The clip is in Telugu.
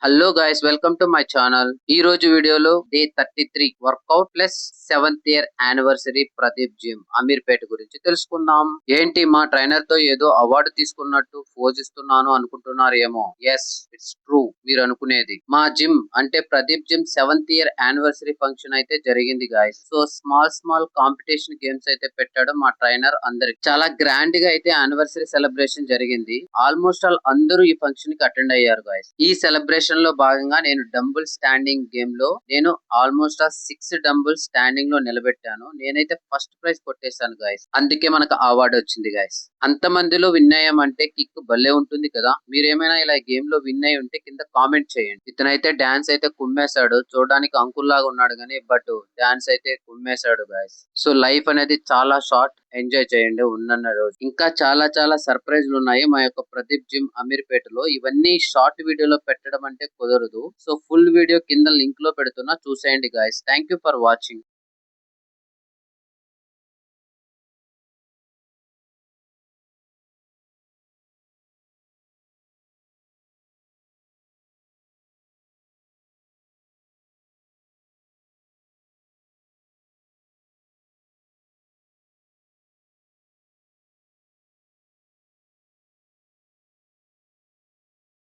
Hello guys, welcome to my channel. ఈ రోజు వీడియోలో day 33 workout plus 7th year anniversary Pradeep gym Ameerpet గురించి తెలుసుకుందాం. ఏంటి మా ట్రైనర్ తో ఏదో అవార్డు తీసుకున్నట్టు పోజిస్తున్నాను అనుకుంటున్నారేమో. ఎస్, ఇట్స్ ట్రూ మీరు అనుకునేది. మా జిమ్ అంటే Pradeep gym 7th year anniversary function అయితే జరిగింది guys. So small competition games అయితే పెట్టాడు మా ట్రైనర్. అందరికి చాలా గ్రాండ్ గా అయితే యానివర్సరీ సెలబ్రేషన్ జరిగింది. ఆల్మోస్ట్ ఆల్ అందరూ ఈ ఫంక్షన్ కి అటెండ్ అయ్యారు గాయస్. ఈ సెలబ్రేషన్ లో భాగంగా నేను డంబుల్ స్టాండింగ్ గేమ్ లో నేను ఆల్మోస్ట్ ఆ 6 డంబుల్ స్టాండింగ్ లో నిలబెట్టాను. నేనైతే ఫస్ట్ ప్రైజ్ కొట్టేశాను గాయస్. అందుకే మనకు అవార్డు వచ్చింది గాయస్. అంత మందిలో విన్ అయ్యామంటే కిక్ భలే ఉంటుంది కదా. మీరేమైనా ఇలా గేమ్ లో విన్ అయ్యి ఉంటే కింద కామెంట్ చేయండి. ఇతనైతే డాన్స్ అయితే కుమ్మేశాడు. చూడడానికి అంకుల్ లాగా ఉన్నాడు కానీ బట్ డాన్స్ అయితే కుమ్మేశాడు గాయస్. సో లైఫ్ అనేది చాలా షార్ట్, ఎంజాయ్ చేయండి ఉన్న రోజు. ఇంకా చాలా సర్ప్రైజ్లు ఉన్నాయి మా యొక్క ప్రదీప్ జిమ్ అమీర్పేటలో. ఇవన్నీ షార్ట్ వీడియోలో పెట్టడం అంటే కుదరదు. సో ఫుల్ వీడియో కింద లింక్ లో పెడుతున్నా, చూసేయండి guys. Thank you for watching.